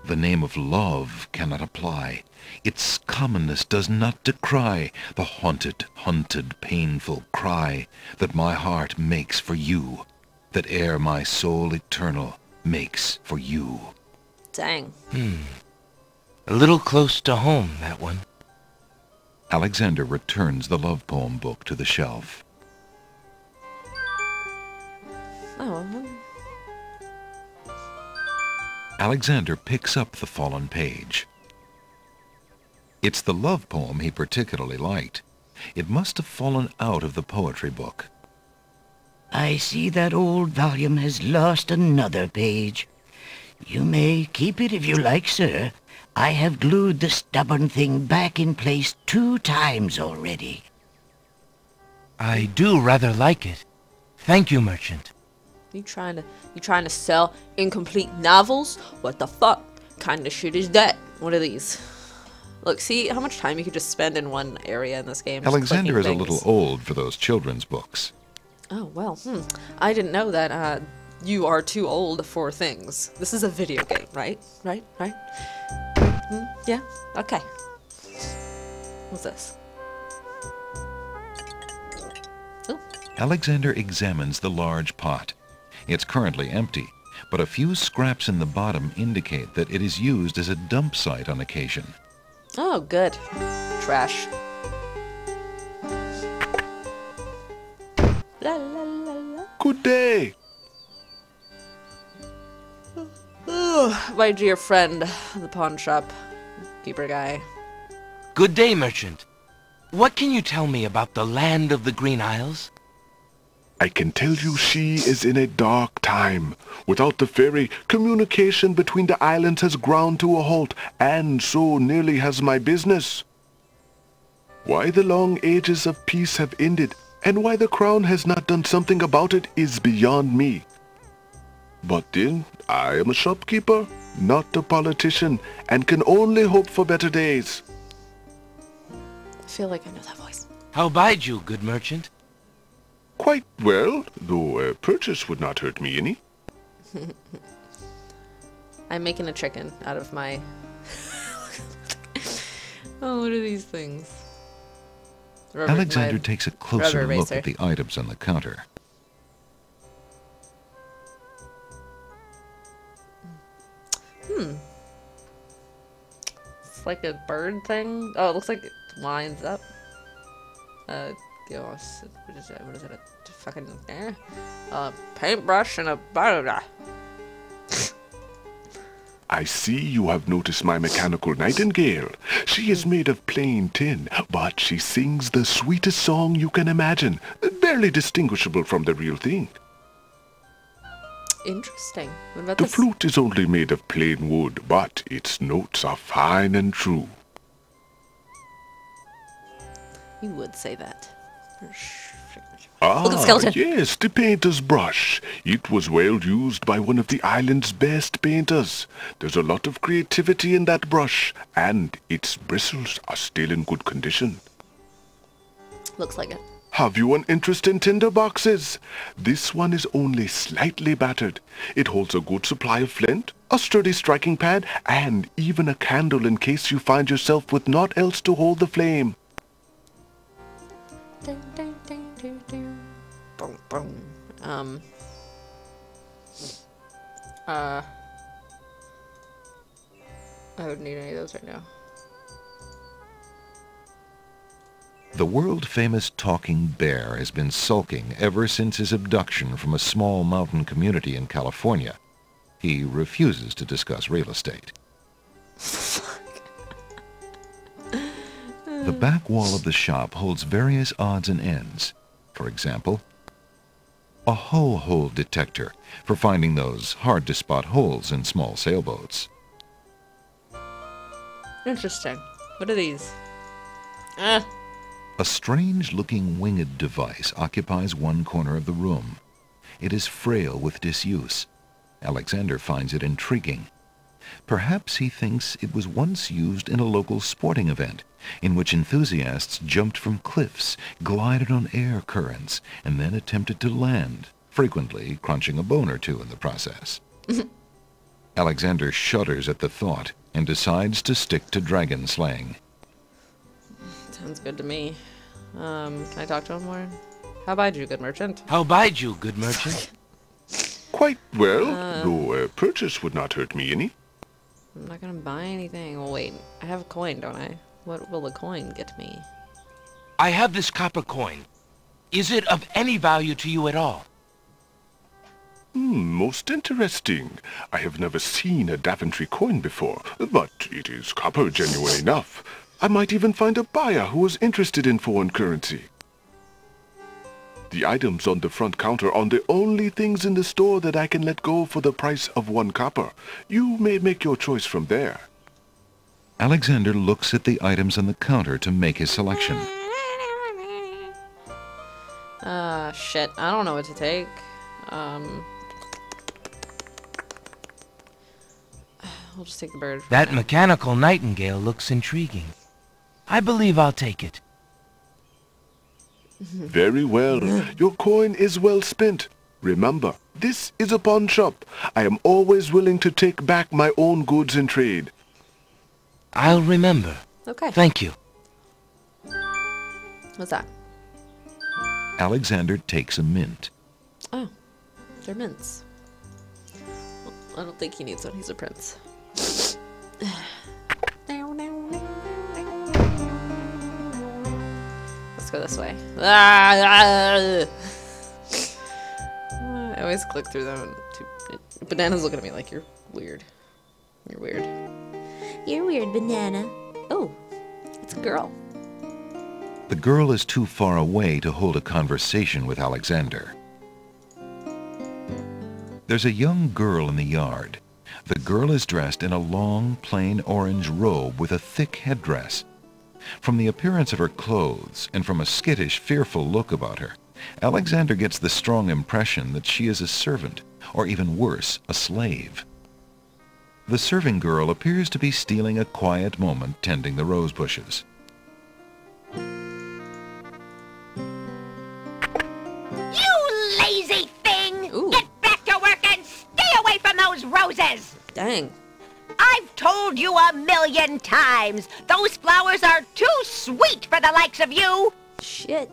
The name of love cannot apply. Its commonness does not decry the haunted, hunted, painful cry that my heart makes for you, that e'er my soul eternal makes for you. Dang. A little close to home, that one. Alexander returns the love poem book to the shelf. Oh. Alexander picks up the fallen page. It's the love poem he particularly liked. It must have fallen out of the poetry book. I see that old volume has lost another page. You may keep it if you like, sir. I have glued the stubborn thing back in place 2 times already. I do rather like it. Thank you, merchant. You trying to sell incomplete novels? What the fuck kind of shit is that? What are these? Look, see how much time you could just spend in one area in this game. Just Alexander is clicking a little things. old for those children's books. Oh, well, I didn't know that, you are too old for things. This is a video game, right? Right? Yeah? Okay. What's this? Oh. Alexander examines the large pot. It's currently empty, but a few scraps in the bottom indicate that it is used as a dump site on occasion. Oh, good. Trash. La la la la. Good day. My dear friend, the pawn shop keeper guy. Good day, merchant. What can you tell me about the land of the Green Isles? I can tell you she is in a dark time. Without the ferry, communication between the islands has ground to a halt, and so nearly has my business. Why the long ages of peace have ended, and why the crown has not done something about it is beyond me. But then, I am a shopkeeper, not a politician, and can only hope for better days. I feel like I know that voice. How bide you, good merchant? Quite well, though a purchase would not hurt me any. I'm making a chicken out of my... Oh, what are these things? Alexander takes a closer rubber look eraser. at the items on the counter. It's like a bird thing. Oh, it looks like it winds up. What is it? What is it? A fucking paintbrush and a blah, blah. I see you have noticed my mechanical nightingale. She is made of plain tin, but she sings the sweetest song you can imagine, barely distinguishable from the real thing. Interesting. What about The this? flute is only made of plain wood, but its notes are fine and true. You would say that. Ah, Look at the skeleton. yes, the painter's brush. It was well used by one of the island's best painters. There's a lot of creativity in that brush, and its bristles are still in good condition. Looks like it. Have you an interest in tinder boxes? This one is only slightly battered. It holds a good supply of flint, a sturdy striking pad, and even a candle in case you find yourself with naught else to hold the flame. Ding, ding, ding, ding, ding. Boom, boom. I don't need any of those right now. The world-famous talking bear has been sulking ever since his abduction from a small mountain community in California. He refuses to discuss real estate. The back wall of the shop holds various odds and ends. For example, a hull hole detector for finding those hard-to-spot holes in small sailboats. Interesting. What are these? A strange-looking winged device occupies one corner of the room. It is frail with disuse. Alexander finds it intriguing. Perhaps he thinks it was once used in a local sporting event, in which enthusiasts jumped from cliffs, glided on air currents, and then attempted to land, frequently crunching a bone or two in the process. Alexander shudders at the thought and decides to stick to dragon slaying. Sounds good to me. Can I talk to him more? How about you, good merchant? How bide you, good merchant? Quite well, though a purchase would not hurt me any. I'm not gonna buy anything. Well, wait. I have a coin, don't I? What will the coin get me? I have this copper coin. Is it of any value to you at all? Most interesting. I have never seen a Daventry coin before, but it is copper genuine enough. I might even find a buyer who is interested in foreign currency. The items on the front counter are the only things in the store that I can let go for the price of 1 copper. You may make your choice from there. Alexander looks at the items on the counter to make his selection. Shit. I don't know what to take. We'll just take the bird. That mechanical nightingale looks intriguing. I believe I'll take it. Very well. Your coin is well spent. Remember, this is a pawn shop. I am always willing to take back my own goods in trade. I'll remember. Okay. Thank you. What's that? Alexander takes a mint. Oh. They're mints. Well, I don't think he needs one. He's a prince. Let's go this way. I always click through them. Banana's looking at me like, you're weird. You're weird. You're weird, Banana. Oh, it's a girl. The girl is too far away to hold a conversation with Alexander. There's a young girl in the yard. The girl is dressed in a long, plain orange robe with a thick headdress. From the appearance of her clothes, and from a skittish, fearful look about her, Alexander gets the strong impression that she is a servant, or even worse, a slave. The serving girl appears to be stealing a quiet moment tending the rose bushes. You lazy thing! Ooh. Get back to work and stay away from those roses! Dang. I've told you 1,000,000 times, those flowers are too sweet for the likes of you! Shit.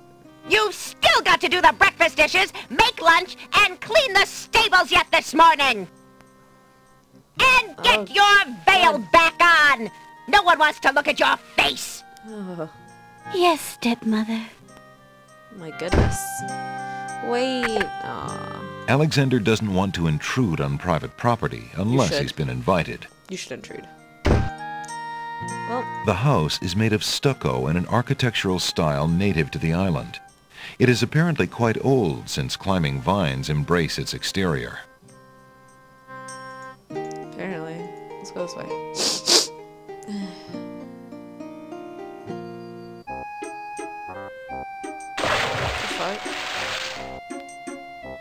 You've still got to do the breakfast dishes, make lunch, and clean the stables yet this morning! And get your veil back on! No one wants to look at your face! Oh, Yes, stepmother. my goodness. Wait. Aw. Alexander doesn't want to intrude on private property unless should. he's been invited. You should intrude. Well, The house is made of stucco in an architectural style native to the island. It is apparently quite old since climbing vines embrace its exterior. apparently. Let's go this way. The fuck?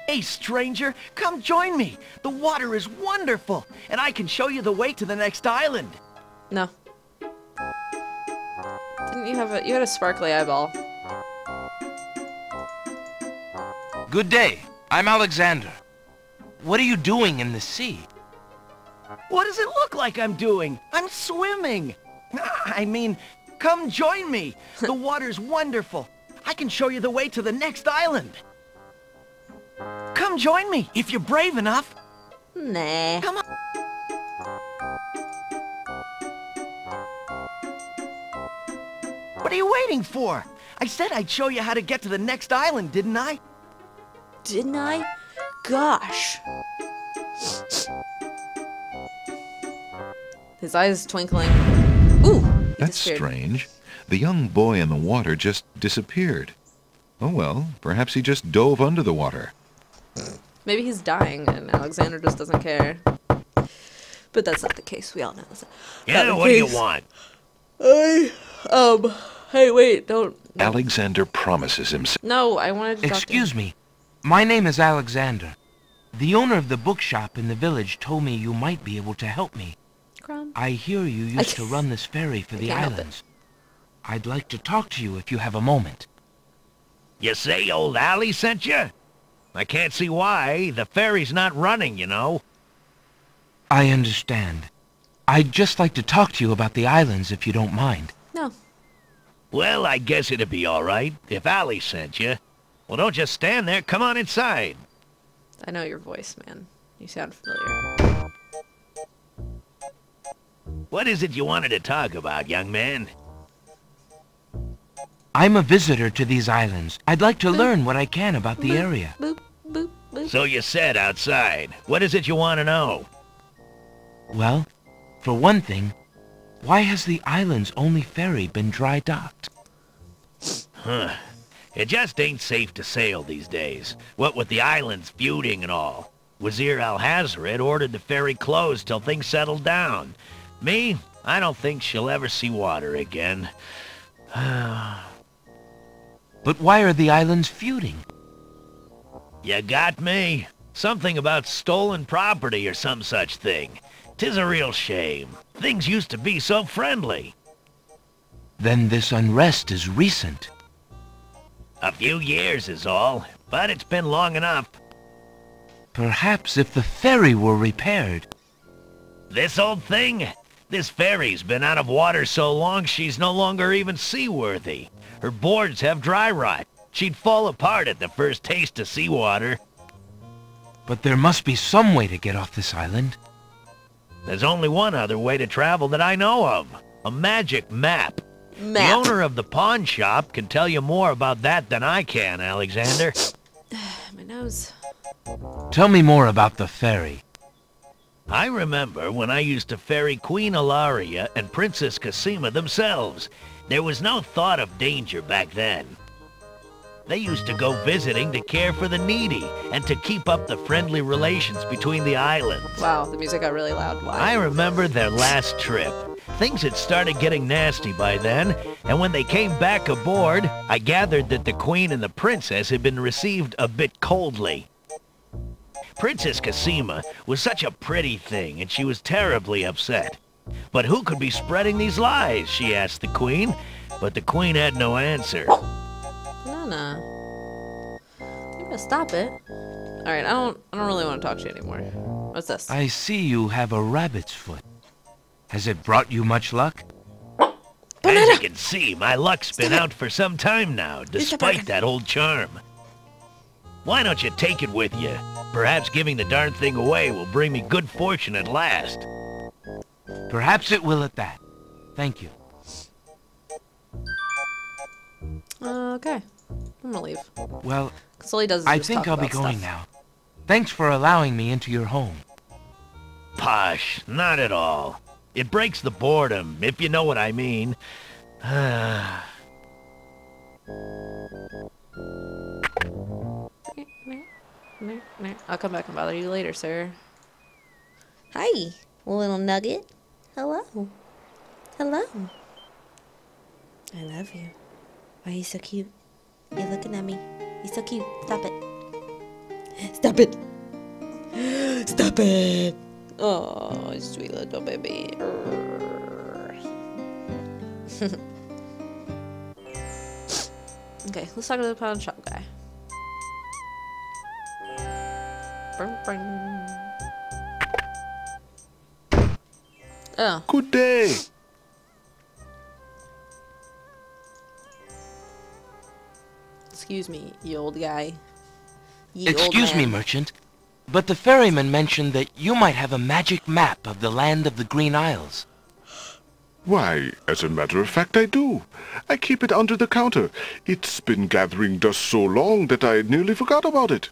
Hey, stranger, come join me. The water is wonderful, and I can show you the way to the next island. No. Didn't you have a... You had a sparkly eyeball. Good day. I'm Alexander. What are you doing in the sea? What does it look like I'm doing? I'm swimming. I mean, come join me. The water's wonderful. I can show you the way to the next island. Come join me, if you're brave enough. Nah. Come on. What are you waiting for? I said I'd show you how to get to the next island, didn't I? Didn't I? Gosh. His eyes twinkling. Ooh, he That's disappeared. strange. The young boy in the water just disappeared. Oh well, perhaps he just dove under the water. Maybe he's dying and Alexander just doesn't care. But that's not the case. We all know that's not the What do you case. want? Hey, wait, don't. Alexander promises himself. No, I wanted to talk to Excuse him. me. My name is Alexander. The owner of the bookshop in the village told me you might be able to help me. Crumb. I hear you used to run this ferry for the can't help it. islands. I'd like to talk to you if you have a moment. You say old Allie sent you? I can't see why. The ferry's not running, you know. I understand. I'd just like to talk to you about the islands if you don't mind. No. Well, I guess it'd be all right if Allie sent you. Well, don't just stand there. Come on inside. I know your voice, man. You sound familiar. What is it you wanted to talk about, young man? I'm a visitor to these islands. I'd like to learn what I can about the area. Boop, boop, boop. So you said outside. What is it you want to know? Well, for one thing, why has the island's only ferry been dry docked? Huh. It just ain't safe to sail these days. What with the islands feuding and all. Wazir Al-Hazred ordered the ferry closed till things settled down. Me, I don't think she'll ever see water again. But why are the islands feuding? You got me. Something about stolen property or some such thing. 'Tis a real shame. Things used to be so friendly. Then this unrest is recent. A few years is all, but it's been long enough. Perhaps if the ferry were repaired. This old thing? This ferry's been out of water so long she's no longer even seaworthy. Her boards have dry rot. She'd fall apart at the first taste of seawater. But there must be some way to get off this island. There's only one other way to travel that I know of. A magic map. The owner of the pawn shop can tell you more about that than I can, Alexander. My nose. Tell me more about the ferry. I remember when I used to ferry Queen Ilaria and Princess Cassima themselves. There was no thought of danger back then. They used to go visiting to care for the needy and to keep up the friendly relations between the islands. Wow, the music got really loud. Why? I remember their last trip. Things had started getting nasty by then, and when they came back aboard, I gathered that the Queen and the Princess had been received a bit coldly. Princess Cassima was such a pretty thing, and she was terribly upset. But who could be spreading these lies, she asked the Queen, but the Queen had no answer. No. You gotta stop it. Alright, I don't really want to talk to you anymore. What's this? I see you have a rabbit's foot. Has it brought you much luck? As you can see, my luck's been out for some time now, despite that old charm. Why don't you take it with you? Perhaps giving the darn thing away will bring me good fortune at last. Perhaps it will at that. Thank you. Okay. I'm gonna leave. Well, All he does is I just think talk I'll be about going stuff. now. Thanks for allowing me into your home. Posh, not at all. It breaks the boredom, if you know what I mean. I'll come back and bother you later, sir. Hi, little nugget. Hello. Hello. I love you. Why are you so cute? You're looking at me. You're so cute. Stop it. Stop it. Stop it. Oh, sweet little baby. Okay, let's talk to the pawn shop guy. Bring, bring. Oh. Good day. Excuse me, you old guy. Ye Excuse old me, man. merchant, but the ferryman mentioned that you might have a magic map of the land of the Green Isles. Why, as a matter of fact, I do. I keep it under the counter. It's been gathering dust so long that I nearly forgot about it.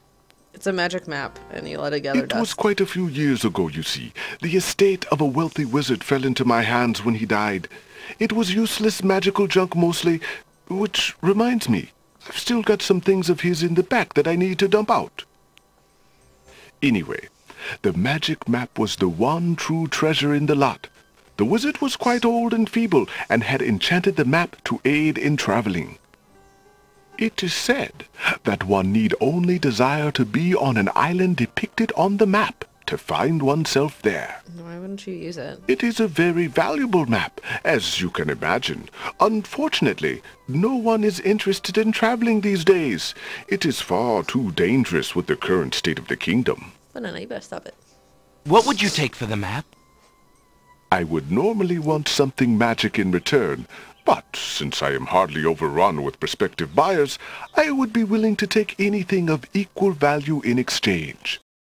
It's a magic map, and you let it gather It was dust. quite a few years ago, you see. The estate of a wealthy wizard fell into my hands when he died. It was useless magical junk mostly, which reminds me, I've still got some things of his in the back that I need to dump out. Anyway, the magic map was the one true treasure in the lot. The wizard was quite old and feeble, and had enchanted the map to aid in traveling. It is said that one need only desire to be on an island depicted on the map to find oneself there. Why wouldn't you use it? It is a very valuable map, as you can imagine. Unfortunately, no one is interested in traveling these days. It is far too dangerous with the current state of the kingdom. Banana, you better stop it. What would you take for the map? I would normally want something magic in return, but since I am hardly overrun with prospective buyers, I would be willing to take anything of equal value in exchange.